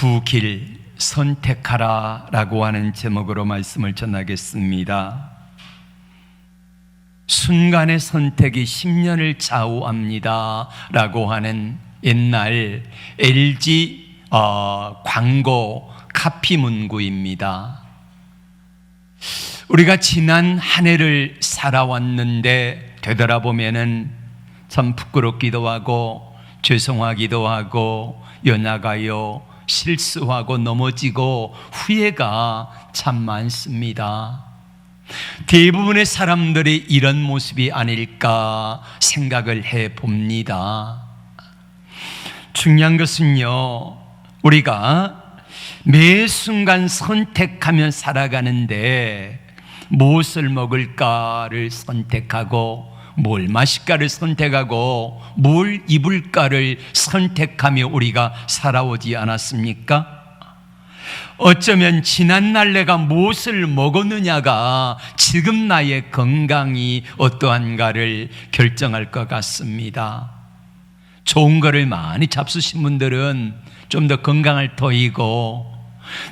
두 길 선택하라 라고 하는 제목으로 말씀을 전하겠습니다. 순간의 선택이 10년을 좌우합니다 라고 하는 옛날 LG 광고 카피 문구입니다. 우리가 지난 한 해를 살아왔는데 되돌아보면은 참 부끄럽기도 하고 죄송하기도 하고 연약하여 실수하고 넘어지고 후회가 참 많습니다. 대부분의 사람들이 이런 모습이 아닐까 생각을 해봅니다. 중요한 것은요, 우리가 매 순간 선택하며 살아가는데 무엇을 먹을까를 선택하고 뭘 마실까를 선택하고 뭘 입을까를 선택하며 우리가 살아오지 않았습니까? 어쩌면 지난날 내가 무엇을 먹었느냐가 지금 나의 건강이 어떠한가를 결정할 것 같습니다. 좋은 거를 많이 잡수신 분들은 좀 더 건강할 터이고,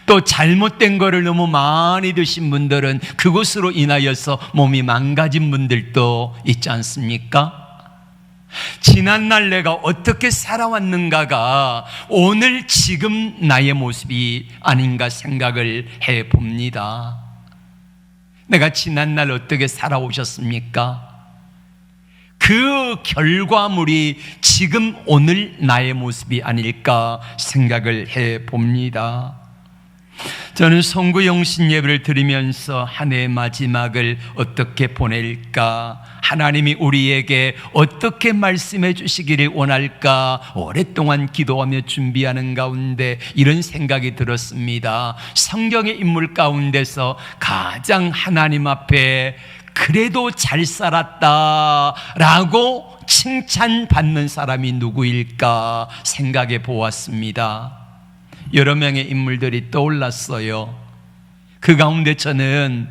또 잘못된 거를 너무 많이 드신 분들은 그것으로 인하여서 몸이 망가진 분들도 있지 않습니까? 지난날 내가 어떻게 살아왔는가가 오늘 지금 나의 모습이 아닌가 생각을 해봅니다. 내가 지난날 어떻게 살아오셨습니까? 그 결과물이 지금 오늘 나의 모습이 아닐까 생각을 해봅니다. 저는 성구영신 예배를 드리면서 한 해의 마지막을 어떻게 보낼까, 하나님이 우리에게 어떻게 말씀해 주시기를 원할까 오랫동안 기도하며 준비하는 가운데 이런 생각이 들었습니다. 성경의 인물 가운데서 가장 하나님 앞에 그래도 잘 살았다 라고 칭찬받는 사람이 누구일까 생각해 보았습니다. 여러 명의 인물들이 떠올랐어요. 그 가운데 저는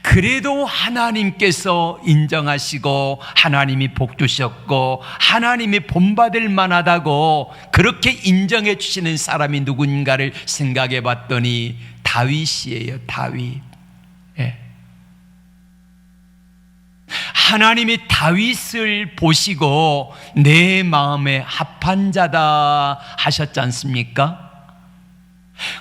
그래도 하나님께서 인정하시고 하나님이 복 주셨고 하나님이 본받을 만하다고 그렇게 인정해 주시는 사람이 누군가를 생각해 봤더니 다윗이에요. 다윗. 예. 하나님이 다윗을 보시고 내 마음에 합한 자다 하셨지 않습니까?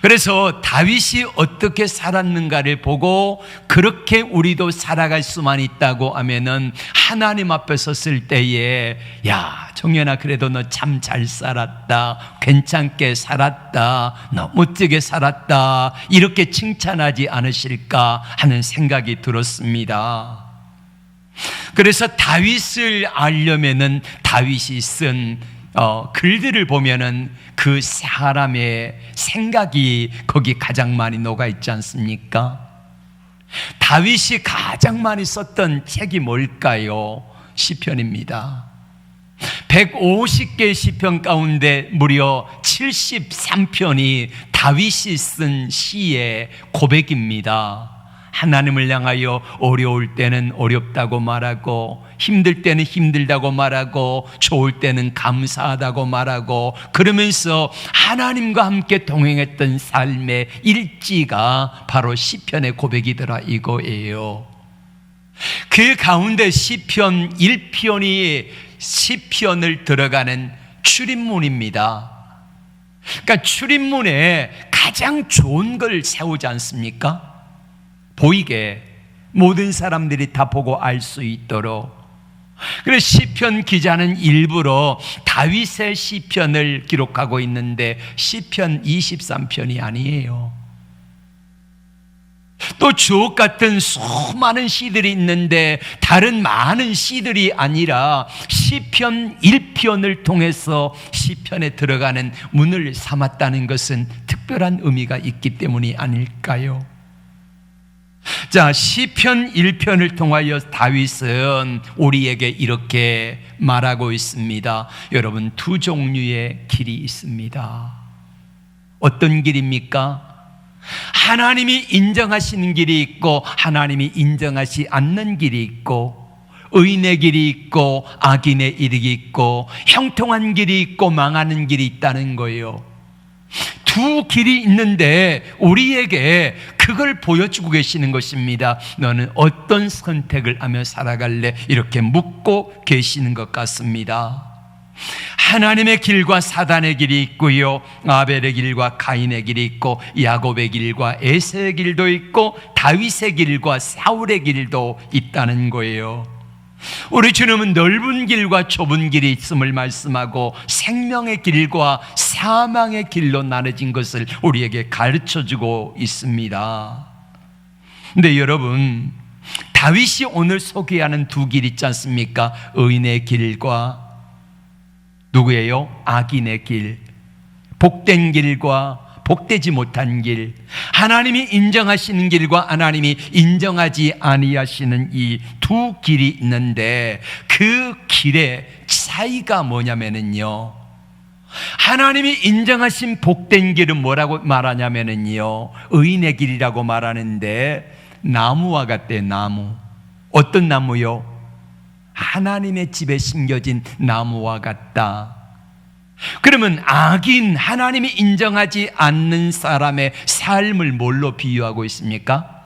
그래서 다윗이 어떻게 살았는가를 보고 그렇게 우리도 살아갈 수만 있다고 하면은 하나님 앞에 섰을 때에 야, 정연아, 그래도 너 참 잘 살았다, 괜찮게 살았다, 너 멋지게 살았다, 이렇게 칭찬하지 않으실까 하는 생각이 들었습니다. 그래서 다윗을 알려면은 다윗이 쓴 글들을 보면은 그 사람의 생각이 거기 가장 많이 녹아 있지 않습니까? 다윗이 가장 많이 썼던 책이 뭘까요? 시편입니다. 150개의 시편 가운데 무려 73편이 다윗이 쓴 시의 고백입니다. 하나님을 향하여 어려울 때는 어렵다고 말하고, 힘들 때는 힘들다고 말하고, 좋을 때는 감사하다고 말하고, 그러면서 하나님과 함께 동행했던 삶의 일지가 바로 시편의 고백이더라 이거예요. 그 가운데 시편 1편이 시편을 들어가는 출입문입니다. 그러니까 출입문에 가장 좋은 걸 세우지 않습니까? 보이게 모든 사람들이 다 보고 알 수 있도록. 그래서 시편 기자는 일부러 다윗의 시편을 기록하고 있는데 시편 23편이 아니에요. 또 주옥 같은 수많은 시들이 있는데 다른 많은 시들이 아니라 시편 1편을 통해서 시편에 들어가는 문을 삼았다는 것은 특별한 의미가 있기 때문이 아닐까요? 자, 시편 1편을 통하여 다윗은 우리에게 이렇게 말하고 있습니다. 여러분, 두 종류의 길이 있습니다. 어떤 길입니까? 하나님이 인정하시는 길이 있고 하나님이 인정하지 않는 길이 있고, 의인의 길이 있고 악인의 길이 있고, 형통한 길이 있고 망하는 길이 있다는 거예요. 두 길이 있는데 우리에게 그걸 보여주고 계시는 것입니다. 너는 어떤 선택을 하며 살아갈래? 이렇게 묻고 계시는 것 같습니다. 하나님의 길과 사단의 길이 있고요, 아벨의 길과 가인의 길이 있고, 야곱의 길과 에서의 길도 있고, 다윗의 길과 사울의 길도 있다는 거예요. 우리 주님은 넓은 길과 좁은 길이 있음을 말씀하고 생명의 길과 사망의 길로 나눠진 것을 우리에게 가르쳐주고 있습니다. 근데 여러분, 다윗이 오늘 소개하는 두 길 있지 않습니까? 의인의 길과 누구예요? 악인의 길, 복된 길과 복되지 못한 길, 하나님이 인정하시는 길과 하나님이 인정하지 아니하시는 이 두 길이 있는데 그 길의 차이가 뭐냐면요, 하나님이 인정하신 복된 길은 뭐라고 말하냐면요, 의인의 길이라고 말하는데 나무와 같대. 나무. 어떤 나무요? 하나님의 집에 심겨진 나무와 같다. 그러면 악인, 하나님이 인정하지 않는 사람의 삶을 뭘로 비유하고 있습니까?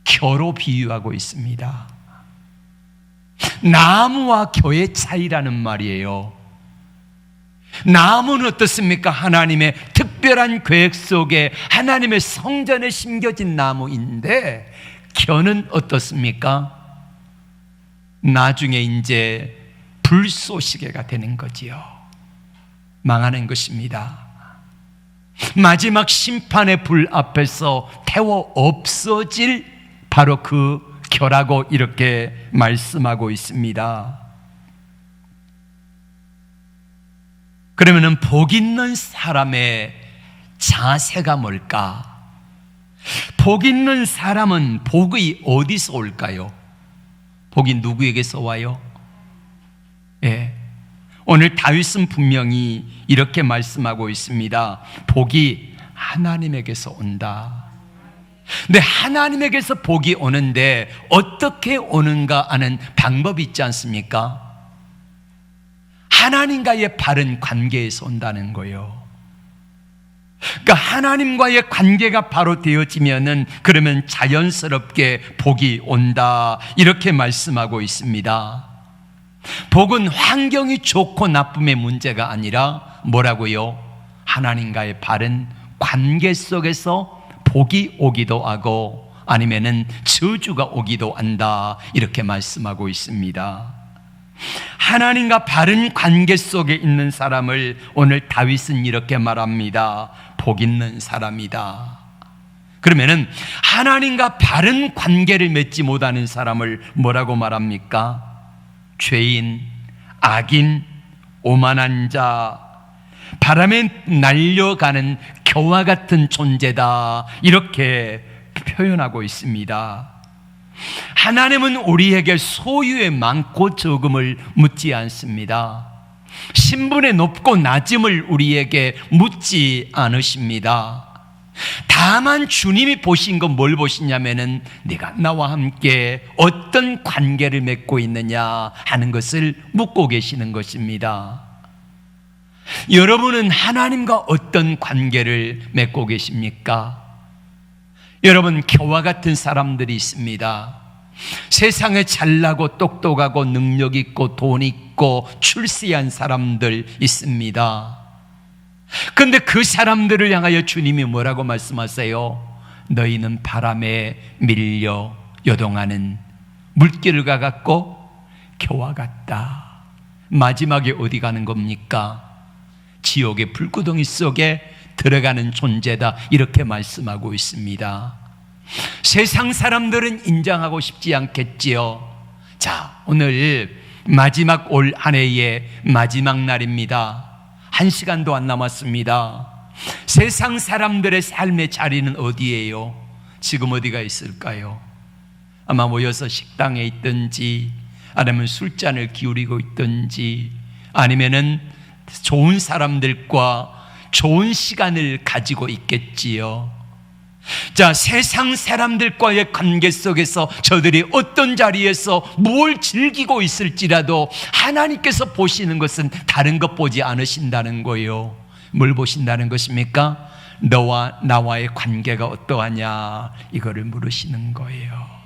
겨로 비유하고 있습니다. 나무와 겨의 차이라는 말이에요. 나무는 어떻습니까? 하나님의 특별한 계획 속에 하나님의 성전에 심겨진 나무인데, 겨는 어떻습니까? 나중에 이제 불쏘시개가 되는 거지요. 망하는 것입니다. 마지막 심판의 불 앞에서 태워 없어질 바로 그 겨라고 이렇게 말씀하고 있습니다. 그러면은 복 있는 사람의 자세가 뭘까? 복 있는 사람은 복이 어디서 올까요? 복이 누구에게서 와요? 예. 오늘 다윗은 분명히 이렇게 말씀하고 있습니다. 복이 하나님에게서 온다. 근데 하나님에게서 복이 오는데 어떻게 오는가 하는 방법이 있지 않습니까? 하나님과의 바른 관계에서 온다는 거예요. 그러니까 하나님과의 관계가 바로 되어지면은 그러면 자연스럽게 복이 온다, 이렇게 말씀하고 있습니다. 복은 환경이 좋고 나쁨의 문제가 아니라 뭐라고요? 하나님과의 바른 관계 속에서 복이 오기도 하고 아니면은 저주가 오기도 한다, 이렇게 말씀하고 있습니다. 하나님과 바른 관계 속에 있는 사람을 오늘 다윗은 이렇게 말합니다. 복 있는 사람이다. 그러면은 하나님과 바른 관계를 맺지 못하는 사람을 뭐라고 말합니까? 죄인, 악인, 오만한 자, 바람에 날려가는 겨와 같은 존재다, 이렇게 표현하고 있습니다. 하나님은 우리에게 소유의 많고 적음을 묻지 않습니다. 신분의 높고 낮음을 우리에게 묻지 않으십니다. 다만 주님이 보신 건 뭘 보시냐면은 네가 나와 함께 어떤 관계를 맺고 있느냐 하는 것을 묻고 계시는 것입니다. 여러분은 하나님과 어떤 관계를 맺고 계십니까? 여러분, 겨와 같은 사람들이 있습니다. 세상에 잘나고 똑똑하고 능력 있고 돈 있고 출세한 사람들 있습니다. 그런데 그 사람들을 향하여 주님이 뭐라고 말씀하세요? 너희는 바람에 밀려 요동하는 물길을 가갖고 겨와 같다. 마지막에 어디 가는 겁니까? 지옥의 불구덩이 속에 들어가는 존재다, 이렇게 말씀하고 있습니다. 세상 사람들은 인정하고 싶지 않겠지요. 자, 오늘 마지막 올 한 해의 마지막 날입니다. 1시간도 안 남았습니다. 세상 사람들의 삶의 자리는 어디예요? 지금 어디가 있을까요? 아마 모여서 식당에 있든지 아니면 술잔을 기울이고 있든지 아니면은 좋은 사람들과 좋은 시간을 가지고 있겠지요. 자, 세상 사람들과의 관계 속에서 저들이 어떤 자리에서 뭘 즐기고 있을지라도 하나님께서 보시는 것은 다른 것 보지 않으신다는 거예요. 뭘 보신다는 것입니까? 너와 나와의 관계가 어떠하냐, 이거를 물으시는 거예요.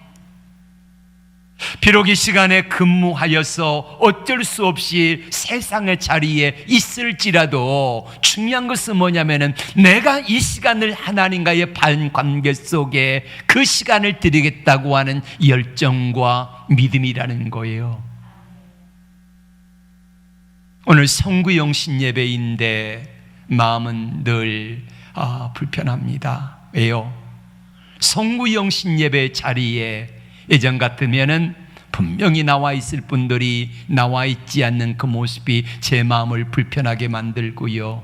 비록 이 시간에 근무하여서 어쩔 수 없이 세상의 자리에 있을지라도 중요한 것은 뭐냐면은 내가 이 시간을 하나님과의 바른 관계 속에 그 시간을 드리겠다고 하는 열정과 믿음이라는 거예요. 오늘 성구영신 예배인데 마음은 늘 불편합니다. 왜요? 성구영신 예배 자리에 예전 같으면은 분명히 나와 있을 분들이 나와 있지 않는 그 모습이 제 마음을 불편하게 만들고요,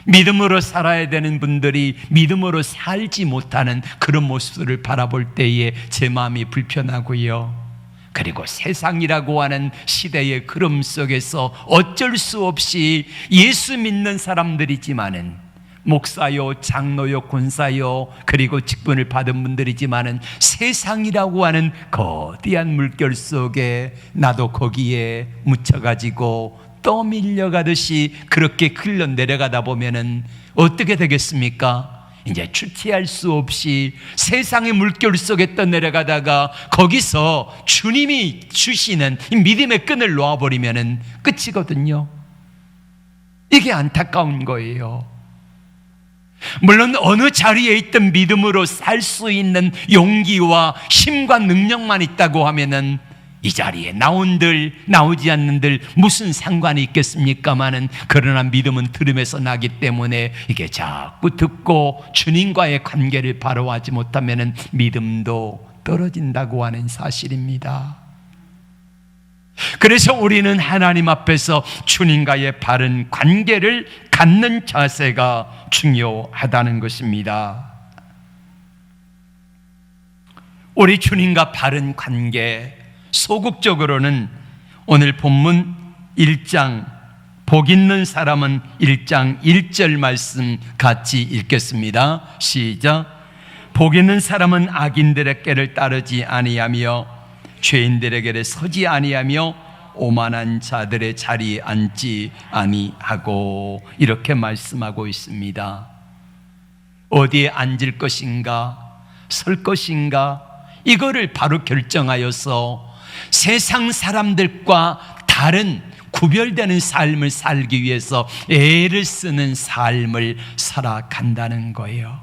믿음으로 살아야 되는 분들이 믿음으로 살지 못하는 그런 모습을 바라볼 때에 제 마음이 불편하고요, 그리고 세상이라고 하는 시대의 흐름 속에서 어쩔 수 없이 예수 믿는 사람들이지만은 목사요, 장로요, 권사요, 그리고 직분을 받은 분들이지만은 세상이라고 하는 거대한 물결 속에 나도 거기에 묻혀가지고 떠밀려가듯이 그렇게 흘러내려가다 보면은 어떻게 되겠습니까? 이제 주체할 수 없이 세상의 물결 속에 떠내려가다가 거기서 주님이 주시는 이 믿음의 끈을 놓아버리면은 끝이거든요. 이게 안타까운 거예요. 물론 어느 자리에 있든 믿음으로 살 수 있는 용기와 힘과 능력만 있다고 하면은 이 자리에 나온들 나오지 않는들 무슨 상관이 있겠습니까마는, 그러나 믿음은 들음에서 나기 때문에 이게 자꾸 듣고 주님과의 관계를 바로 하지 못하면은 믿음도 떨어진다고 하는 사실입니다. 그래서 우리는 하나님 앞에서 주님과의 바른 관계를 갖는 자세가 중요하다는 것입니다. 우리 주님과 바른 관계, 소극적으로는 오늘 본문 1장 복 있는 사람은 1장 1절 말씀 같이 읽겠습니다. 시작. 복 있는 사람은 악인들의 꾀를 따르지 아니하며 죄인들에게 서지 아니하며 오만한 자들의 자리에 앉지 아니하고, 이렇게 말씀하고 있습니다. 어디에 앉을 것인가, 설 것인가, 이거를 바로 결정하여서 세상 사람들과 다른 구별되는 삶을 살기 위해서 애를 쓰는 삶을 살아간다는 거예요.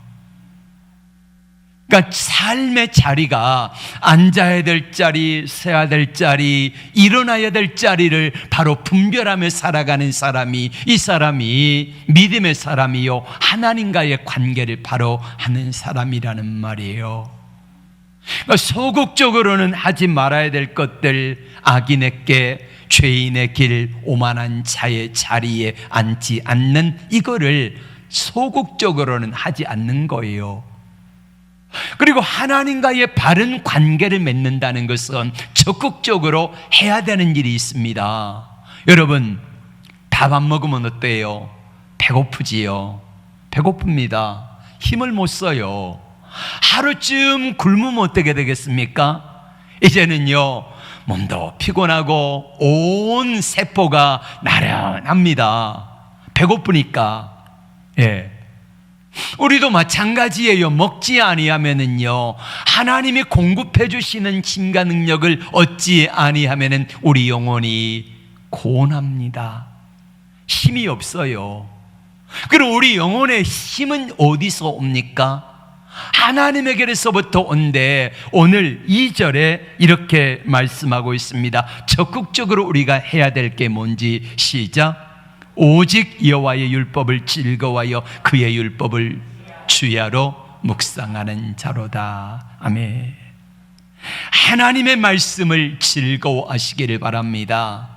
그러니까 삶의 자리가 앉아야 될 자리, 서야 될 자리, 일어나야 될 자리를 바로 분별하며 살아가는 사람이, 이 사람이 믿음의 사람이요, 하나님과의 관계를 바로 하는 사람이라는 말이에요. 그러니까 소극적으로는 하지 말아야 될 것들, 악인의 꾀, 죄인의 길, 오만한 자의 자리에 앉지 않는, 이거를 소극적으로는 하지 않는 거예요. 그리고 하나님과의 바른 관계를 맺는다는 것은 적극적으로 해야 되는 일이 있습니다. 여러분, 밥 안 먹으면 어때요? 배고프지요? 배고픕니다. 힘을 못 써요. 하루쯤 굶으면 어떻게 되겠습니까? 이제는요, 몸도 피곤하고 온 세포가 나른합니다. 배고프니까. 예. 우리도 마찬가지예요. 먹지 아니하면은요, 하나님이 공급해 주시는 힘과 능력을 얻지 아니하면은 우리 영혼이 고온합니다. 힘이 없어요. 그럼 우리 영혼의 힘은 어디서 옵니까? 하나님에게로부터 온데, 오늘 2절에 이렇게 말씀하고 있습니다. 적극적으로 우리가 해야 될 게 뭔지 시작. 오직 여호와의 율법을 즐거워하여 그의 율법을 주야로 묵상하는 자로다. 아멘. 하나님의 말씀을 즐거워하시기를 바랍니다.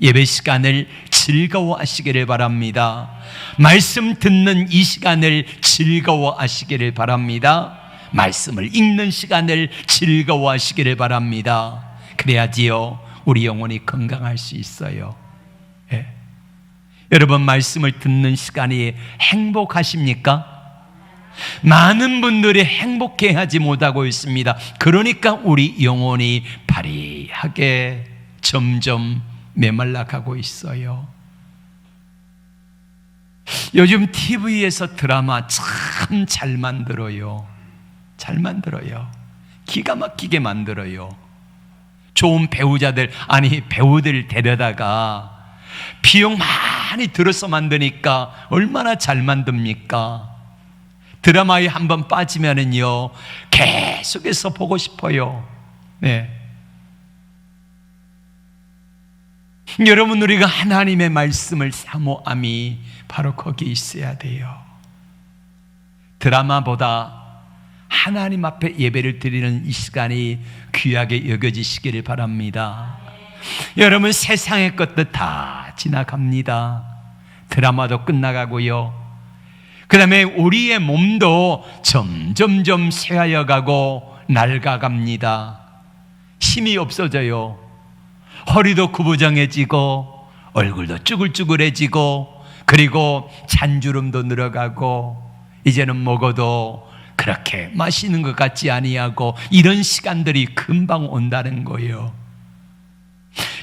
예배 시간을 즐거워하시기를 바랍니다. 말씀 듣는 이 시간을 즐거워하시기를 바랍니다. 말씀을 읽는 시간을 즐거워하시기를 바랍니다. 그래야지요, 우리 영혼이 건강할 수 있어요. 예. 여러분, 말씀을 듣는 시간이 행복하십니까? 많은 분들이 행복해하지 못하고 있습니다. 그러니까 우리 영혼이 바리하게 점점 메말라가고 있어요. 요즘 TV에서 드라마 참 잘 만들어요. 잘 만들어요. 기가 막히게 만들어요. 좋은 배우자들, 아니 배우들 데려다가 비용 많이 들어서 만드니까 얼마나 잘 만듭니까? 드라마에 한번 빠지면은요 계속해서 보고 싶어요. 네. 여러분, 우리가 하나님의 말씀을 사모함이 바로 거기 있어야 돼요. 드라마보다 하나님 앞에 예배를 드리는 이 시간이 귀하게 여겨지시기를 바랍니다. 여러분, 세상의 것도 다 지나갑니다. 드라마도 끝나가고요. 그 다음에 우리의 몸도 점점점 쇠하여가고 낡아갑니다. 힘이 없어져요. 허리도 구부정해지고 얼굴도 쭈글쭈글해지고 그리고 잔주름도 늘어가고 이제는 먹어도 그렇게 맛있는 것 같지 아니하고 이런 시간들이 금방 온다는 거예요.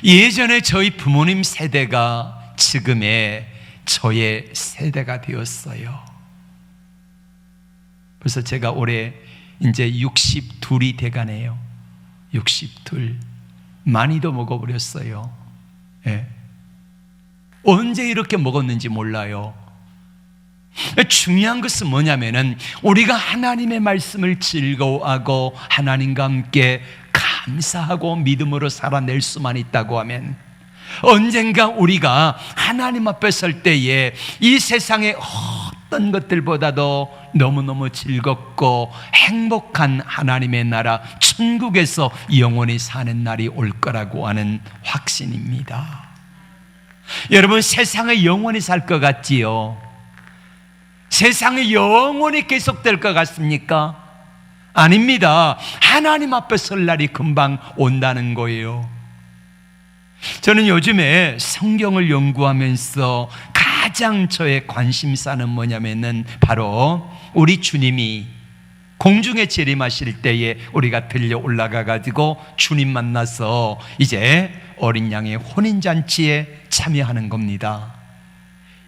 예전에 저희 부모님 세대가 지금의 저의 세대가 되었어요. 그래서 제가 올해 이제 62이 돼가네요. 62. 많이도 먹어버렸어요. 예. 언제 이렇게 먹었는지 몰라요. 중요한 것은 뭐냐면은 우리가 하나님의 말씀을 즐거워하고 하나님과 함께 감사하고 믿음으로 살아낼 수만 있다고 하면 언젠가 우리가 하나님 앞에 설 때에 이 세상의 어떤 것들보다도 너무너무 즐겁고 행복한 하나님의 나라 천국에서 영원히 사는 날이 올 거라고 하는 확신입니다. 여러분, 세상에 영원히 살 것 같지요? 세상에 영원히 계속될 것 같습니까? 아닙니다. 하나님 앞에 설 날이 금방 온다는 거예요. 저는 요즘에 성경을 연구하면서 가장 저의 관심사는 뭐냐면은 바로 우리 주님이 공중에 재림하실 때에 우리가 들려 올라가 가지고 주님 만나서 이제 어린 양의 혼인잔치에 참여하는 겁니다.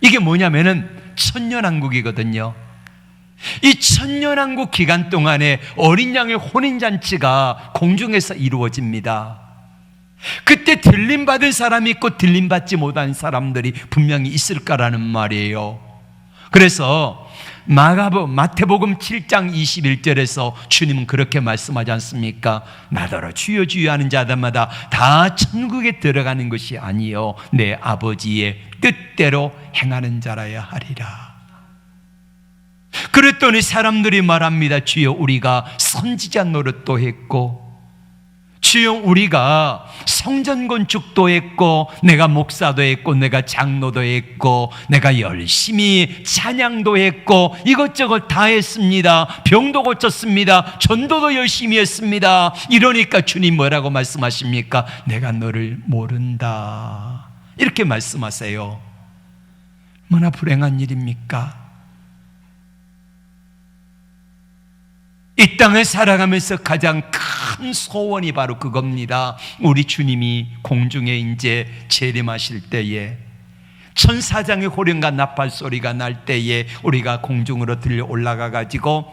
이게 뭐냐면은 천년왕국이거든요. 이 천년왕국 기간 동안에 어린 양의 혼인잔치가 공중에서 이루어집니다. 그때 들림받은 사람이 있고 들림받지 못한 사람들이 분명히 있을 거라는 말이에요. 그래서 마태복음 7장 21절에서 주님은 그렇게 말씀하지 않습니까? 나더러 주여 주여 하는 자들마다 다 천국에 들어가는 것이 아니요 내 아버지의 뜻대로 행하는 자라야 하리라. 그랬더니 사람들이 말합니다. 주여 우리가 선지자 노릇도 했고 주여 우리가 성전 건축도 했고 내가 목사도 했고 내가 장로도 했고 내가 열심히 찬양도 했고 이것저것 다 했습니다. 병도 고쳤습니다. 전도도 열심히 했습니다. 이러니까 주님 뭐라고 말씀하십니까? 내가 너를 모른다. 이렇게 말씀하세요. 얼마나 불행한 일입니까? 이 땅을 살아가면서 가장 큰 소원이 바로 그겁니다. 우리 주님이 공중에 이제 재림하실 때에 천사장의 호령과 나팔 소리가 날 때에 우리가 공중으로 들려 올라가 가지고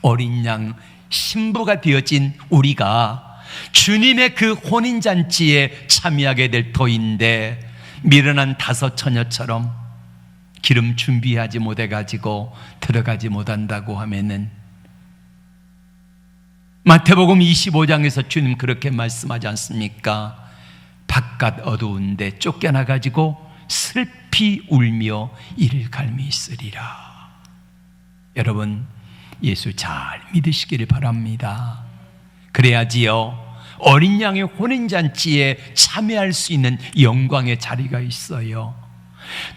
어린 양 신부가 되어진 우리가 주님의 그 혼인잔치에 참여하게 될 터인데 미련한 다섯 처녀처럼 기름 준비하지 못해 가지고 들어가지 못한다고 하면은 마태복음 25장에서 주님 그렇게 말씀하지 않습니까? 바깥 어두운데 쫓겨나 가지고 슬피 울며 이를 갈미 있으리라. 여러분, 예수 잘 믿으시기를 바랍니다. 그래야지요 어린 양의 혼인잔치에 참여할 수 있는 영광의 자리가 있어요.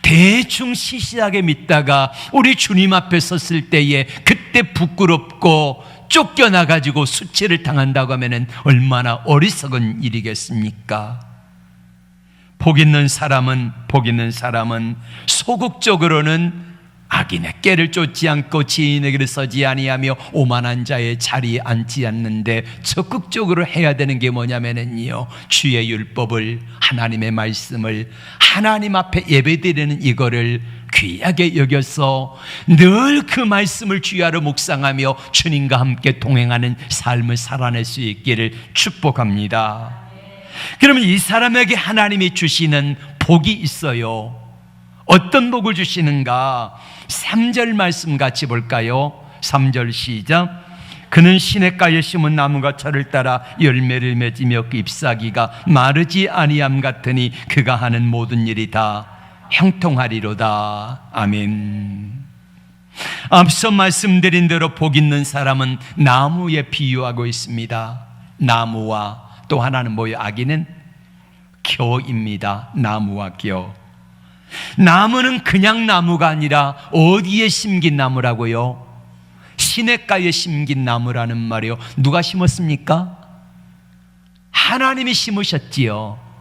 대충 시시하게 믿다가 우리 주님 앞에 섰을 때에 그때 부끄럽고 쫓겨나가지고 수치를 당한다고 하면 얼마나 어리석은 일이겠습니까? 복 있는 사람은 소극적으로는 악인의 꾀를 쫓지 않고 지인의 길을 서지 아니하며 오만한 자의 자리에 앉지 않는데 적극적으로 해야 되는 게 뭐냐면요 주의 율법을 하나님의 말씀을 하나님 앞에 예배드리는 이거를 귀하게 여겨서 늘 그 말씀을 주야로 묵상하며 주님과 함께 동행하는 삶을 살아낼 수 있기를 축복합니다. 그러면 이 사람에게 하나님이 주시는 복이 있어요. 어떤 복을 주시는가? 3절 말씀 같이 볼까요? 3절 시작. 그는 시냇가에 심은 나무가 철을 따라 열매를 맺으며 그 잎사귀가 마르지 아니함 같으니 그가 하는 모든 일이 다 형통하리로다. 아멘. 앞서 말씀드린 대로 복 있는 사람은 나무에 비유하고 있습니다. 나무와 또 하나는 뭐예요? 아기는 겨입니다. 나무와 겨. 나무는 그냥 나무가 아니라 어디에 심긴 나무라고요? 시냇가에 심긴 나무라는 말이요. 누가 심었습니까? 하나님이 심으셨지요.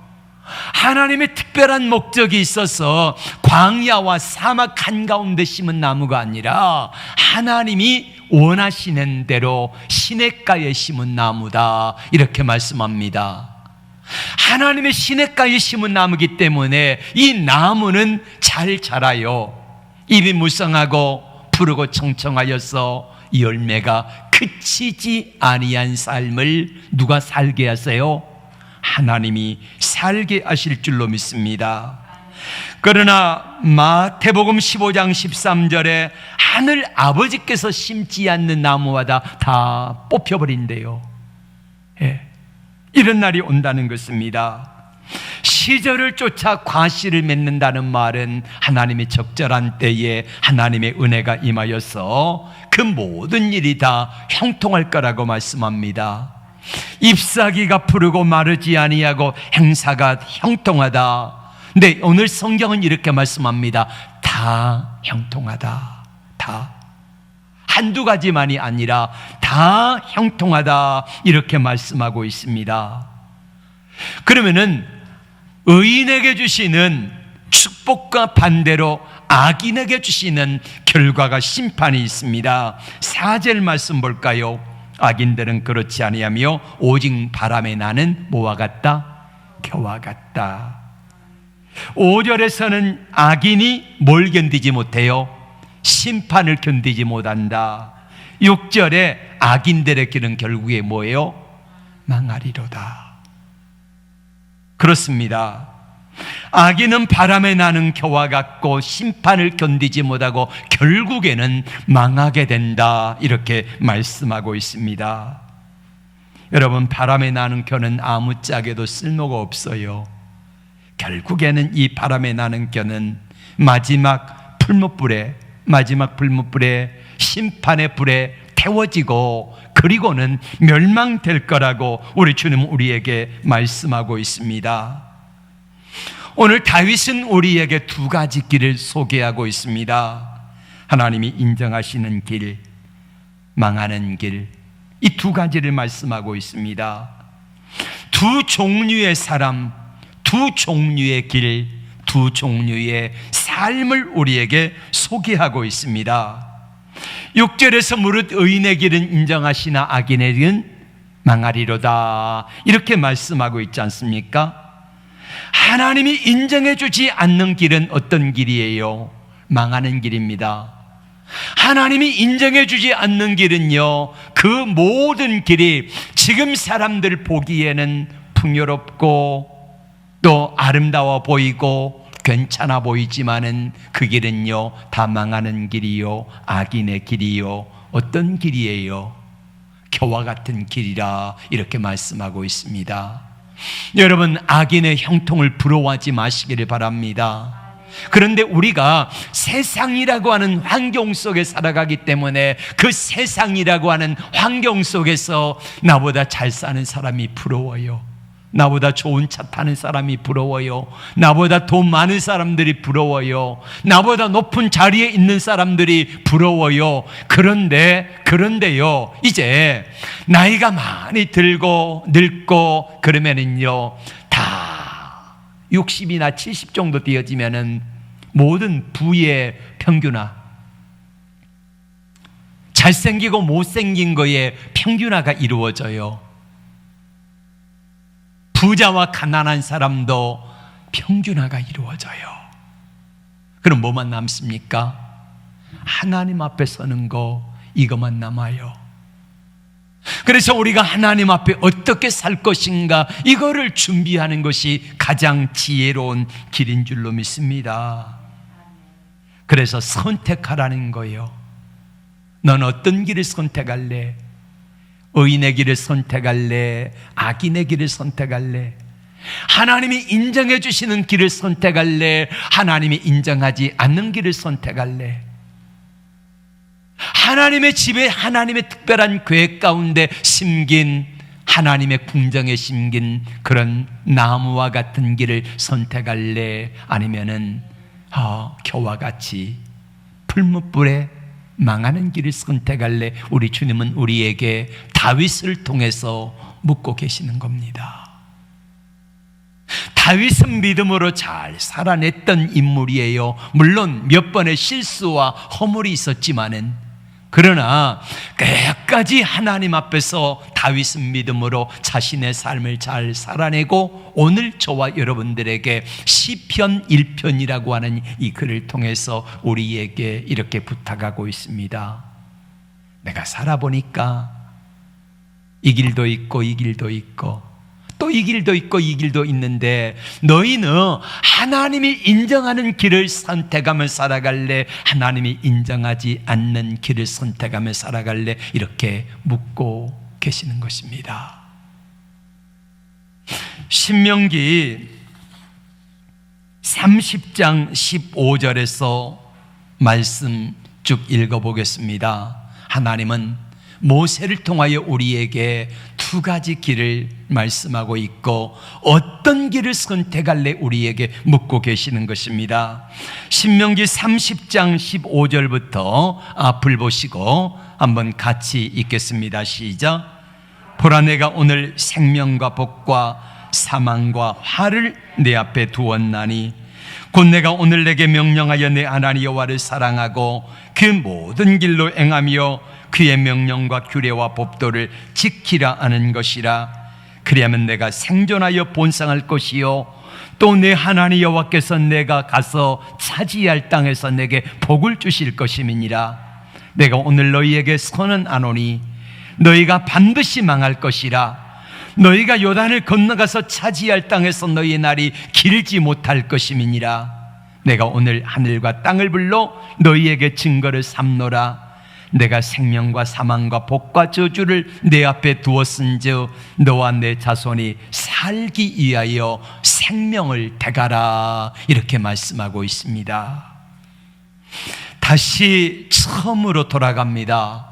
하나님의 특별한 목적이 있어서 광야와 사막 한가운데 심은 나무가 아니라 하나님이 원하시는 대로 시냇가에 심은 나무다, 이렇게 말씀합니다. 하나님의 시냇가에 심은 나무이기 때문에 이 나무는 잘 자라요. 잎이 무성하고 푸르고 청청하여서 열매가 그치지 아니한 삶을 누가 살게 하세요? 하나님이 살게 하실 줄로 믿습니다. 그러나 마태복음 15장 13절에 하늘 아버지께서 심지 않는 나무마다 다 뽑혀버린대요. 예, 이런 날이 온다는 것입니다. 시절을 쫓아 과실을 맺는다는 말은 하나님의 적절한 때에 하나님의 은혜가 임하여서 그 모든 일이 다 형통할 거라고 말씀합니다. 잎사귀가 푸르고 마르지 아니하고 행사가 형통하다. 근데 오늘 성경은 이렇게 말씀합니다. 다 형통하다. 다. 한두 가지만이 아니라 다 형통하다, 이렇게 말씀하고 있습니다. 그러면은 의인에게 주시는 축복과 반대로 악인에게 주시는 결과가 심판이 있습니다. 4절 말씀 볼까요? 악인들은 그렇지 아니하며 오직 바람에 나는 뭐와 같다? 겨와 같다. 5절에서는 악인이 뭘 견디지 못해요? 심판을 견디지 못한다. 6절에 악인들의 길은 결국에 뭐예요? 망하리로다. 그렇습니다. 악인은 바람에 나는 겨와 같고 심판을 견디지 못하고 결국에는 망하게 된다, 이렇게 말씀하고 있습니다. 여러분, 바람에 나는 겨는 아무짝에도 쓸모가 없어요. 결국에는 이 바람에 나는 겨는 마지막 풀무불에 심판의 불에 태워지고 그리고는 멸망될 거라고 우리 주님은 우리에게 말씀하고 있습니다. 오늘 다윗은 우리에게 두 가지 길을 소개하고 있습니다. 하나님이 인정하시는 길, 망하는 길, 이 두 가지를 말씀하고 있습니다. 두 종류의 사람, 두 종류의 길, 두 종류의 삶을 우리에게 소개하고 있습니다. 6절에서 무릇 의인의 길은 인정하시나 악인의 길은 망하리로다, 이렇게 말씀하고 있지 않습니까? 하나님이 인정해 주지 않는 길은 어떤 길이에요? 망하는 길입니다. 하나님이 인정해 주지 않는 길은요, 그 모든 길이 지금 사람들 보기에는 풍요롭고 또 아름다워 보이고 괜찮아 보이지만은 그 길은요 다 망하는 길이요, 악인의 길이요. 어떤 길이에요? 겨와 같은 길이라, 이렇게 말씀하고 있습니다. 여러분, 악인의 형통을 부러워하지 마시기를 바랍니다. 그런데 우리가 세상이라고 하는 환경 속에 살아가기 때문에 그 세상이라고 하는 환경 속에서 나보다 잘 사는 사람이 부러워요. 나보다 좋은 차 타는 사람이 부러워요. 나보다 돈 많은 사람들이 부러워요. 나보다 높은 자리에 있는 사람들이 부러워요. 그런데요, 이제 나이가 많이 들고 늙고 그러면은요, 다 60이나 70 정도 되어지면은 모든 부의 평균화, 잘생기고 못생긴 거에 평균화가 이루어져요. 부자와 가난한 사람도 평균화가 이루어져요. 그럼 뭐만 남습니까? 하나님 앞에 서는 거, 이것만 남아요. 그래서 우리가 하나님 앞에 어떻게 살 것인가, 이거를 준비하는 것이 가장 지혜로운 길인 줄로 믿습니다. 그래서 선택하라는 거예요. 넌 어떤 길을 선택할래? 의인의 길을 선택할래? 악인의 길을 선택할래? 하나님이 인정해 주시는 길을 선택할래? 하나님이 인정하지 않는 길을 선택할래? 하나님의 집에 하나님의 특별한 계획 가운데 심긴, 하나님의 궁정에 심긴 그런 나무와 같은 길을 선택할래? 아니면은 겨와 같이 풀무불에 망하는 길을 선택할래? 우리 주님은 우리에게 다윗을 통해서 묻고 계시는 겁니다. 다윗은 믿음으로 잘 살아냈던 인물이에요. 물론 몇 번의 실수와 허물이 있었지만은, 그러나 끝까지 하나님 앞에서 다윗은 믿음으로 자신의 삶을 잘 살아내고, 오늘 저와 여러분들에게 시편 1편이라고 하는 이 글을 통해서 우리에게 이렇게 부탁하고 있습니다. 내가 살아보니까 이 길도 있고 이 길도 있고 또 이 길도 있고 이 길도 있는데, 너희는 하나님이 인정하는 길을 선택하며 살아갈래? 하나님이 인정하지 않는 길을 선택하며 살아갈래? 이렇게 묻고 계시는 것입니다. 신명기 30장 15절에서 말씀 쭉 읽어보겠습니다. 하나님은 모세를 통하여 우리에게 두 가지 길을 말씀하고 있고, 어떤 길을 선택할래? 우리에게 묻고 계시는 것입니다. 신명기 30장 15절부터 앞을 보시고 한번 같이 읽겠습니다. 시작. 보라, 내가 오늘 생명과 복과 사망과 화를 내 앞에 두었나니, 곧 내가 오늘 내게 명령하여 내 하나님 여호와를 사랑하고 그 모든 길로 행하며 그의 명령과 규례와 법도를 지키라 하는 것이라. 그리하면 내가 생존하여 본상할 것이요, 또 내 하나님 여호와께서 내가 가서 차지할 땅에서 내게 복을 주실 것임이니라. 내가 오늘 너희에게 선언하노니 너희가 반드시 망할 것이라. 너희가 요단을 건너가서 차지할 땅에서 너희의 날이 길지 못할 것임이니라. 내가 오늘 하늘과 땅을 불러 너희에게 증거를 삼노라. 내가 생명과 사망과 복과 저주를 내 앞에 두었은즉 너와 내 자손이 살기 위하여 생명을 택하라. 이렇게 말씀하고 있습니다. 다시 처음으로 돌아갑니다.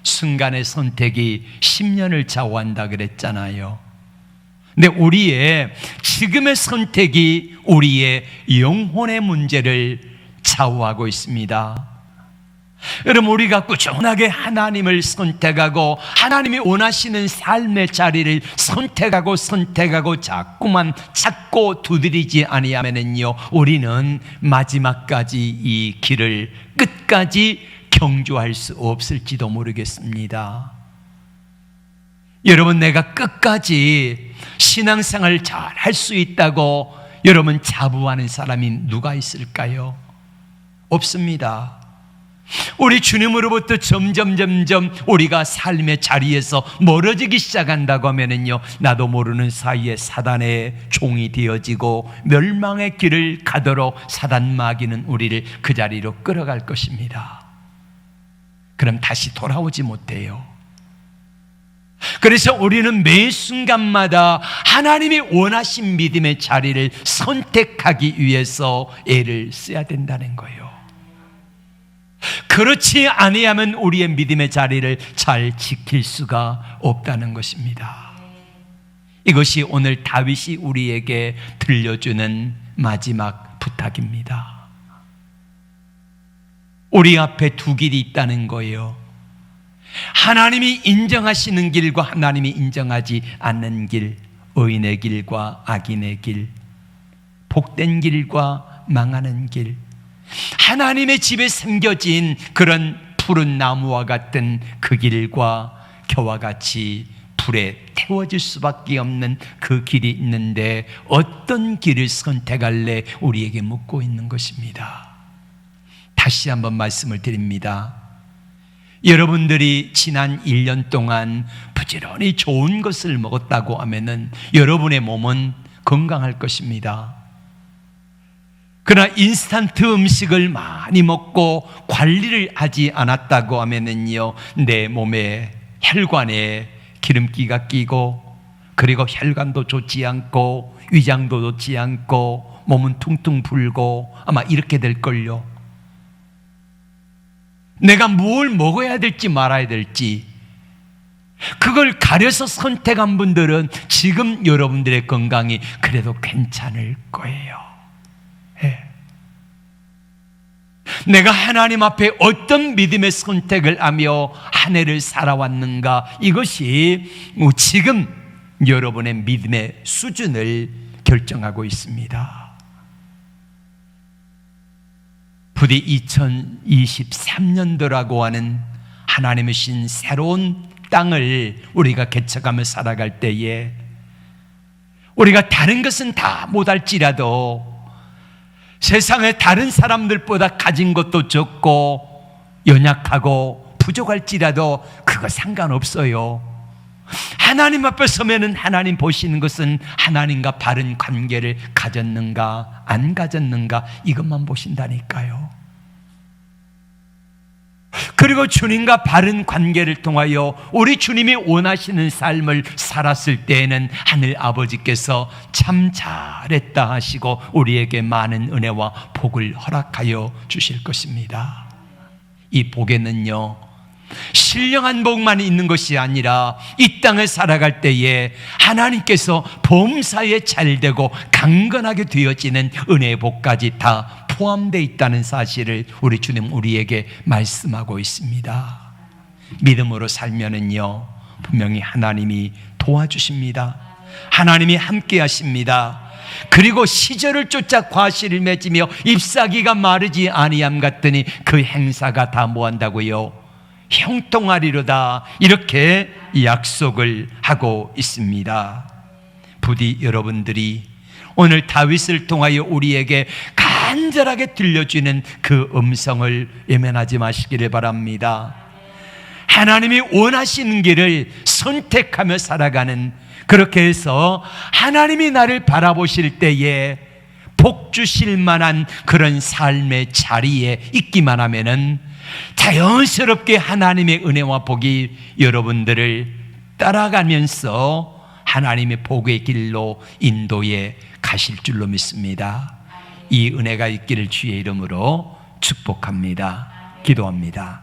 순간의 선택이 10년을 좌우한다 그랬잖아요. 근데 우리의 지금의 선택이 우리의 영혼의 문제를 좌우하고 있습니다. 여러분, 우리가 꾸준하게 하나님을 선택하고 하나님이 원하시는 삶의 자리를 선택하고 자꾸만 찾고 두드리지 아니하면은요, 우리는 마지막까지 이 길을 끝까지 경주할 수 없을지도 모르겠습니다. 여러분, 내가 끝까지 신앙생활 잘 할 수 있다고 여러분 자부하는 사람이 누가 있을까요? 없습니다. 우리 주님으로부터 점점 우리가 삶의 자리에서 멀어지기 시작한다고 하면은요, 나도 모르는 사이에 사단의 종이 되어지고 멸망의 길을 가도록 사단 마귀는 우리를 그 자리로 끌어갈 것입니다. 그럼 다시 돌아오지 못해요. 그래서 우리는 매 순간마다 하나님이 원하신 믿음의 자리를 선택하기 위해서 애를 써야 된다는 거예요. 그렇지 아니하면 우리의 믿음의 자리를 잘 지킬 수가 없다는 것입니다. 이것이 오늘 다윗이 우리에게 들려주는 마지막 부탁입니다. 우리 앞에 두 길이 있다는 거예요. 하나님이 인정하시는 길과 하나님이 인정하지 않는 길, 의인의 길과 악인의 길, 복된 길과 망하는 길, 하나님의 집에 심겨진 그런 푸른 나무와 같은 그 길과 겨와 같이 불에 태워질 수밖에 없는 그 길이 있는데, 어떤 길을 선택할래? 우리에게 묻고 있는 것입니다. 다시 한번 말씀을 드립니다. 여러분들이 지난 1년 동안 부지런히 좋은 것을 먹었다고 하면은 여러분의 몸은 건강할 것입니다. 그러나 인스턴트 음식을 많이 먹고 관리를 하지 않았다고 하면은요, 내 몸에 혈관에 기름기가 끼고, 그리고 혈관도 좋지 않고 위장도 좋지 않고 몸은 퉁퉁 불고 아마 이렇게 될걸요. 내가 뭘 먹어야 될지 말아야 될지 그걸 가려서 선택한 분들은 지금 여러분들의 건강이 그래도 괜찮을 거예요. 예. 내가 하나님 앞에 어떤 믿음의 선택을 하며 한 해를 살아왔는가, 이것이 지금 여러분의 믿음의 수준을 결정하고 있습니다. 부디 2023년도라고 하는 하나님의 신 새로운 땅을 우리가 개척하며 살아갈 때에 우리가 다른 것은 다 못할지라도 세상의 다른 사람들보다 가진 것도 적고 연약하고 부족할지라도 그거 상관없어요. 하나님 앞에 서면은 하나님 보시는 것은 하나님과 바른 관계를 가졌는가 안 가졌는가 이것만 보신다니까요. 그리고 주님과 바른 관계를 통하여 우리 주님이 원하시는 삶을 살았을 때에는 하늘 아버지께서 참 잘했다 하시고 우리에게 많은 은혜와 복을 허락하여 주실 것입니다. 이 복에는요, 신령한 복만 있는 것이 아니라 이 땅을 살아갈 때에 하나님께서 범사에 잘되고 강건하게 되어지는 은혜의 복까지 다 포함되어 있다는 사실을 우리 주님 우리에게 말씀하고 있습니다. 믿음으로 살면은요, 분명히 하나님이 도와주십니다. 하나님이 함께 하십니다. 그리고 시절을 쫓아 과실을 맺으며 잎사귀가 마르지 아니함 같더니 그 행사가 다 뭐한다고요? 형통하리로다, 이렇게 약속을 하고 있습니다. 부디 여러분들이 오늘 다윗을 통하여 우리에게 간절하게 들려주는 그 음성을 외면하지 마시기를 바랍니다. 하나님이 원하시는 길을 선택하며 살아가는, 그렇게 해서 하나님이 나를 바라보실 때에 복 주실 만한 그런 삶의 자리에 있기만 하면은 자연스럽게 하나님의 은혜와 복이 여러분들을 따라가면서 하나님의 복의 길로 인도해 가실 줄로 믿습니다. 이 은혜가 있기를 주의 이름으로 축복합니다. 기도합니다.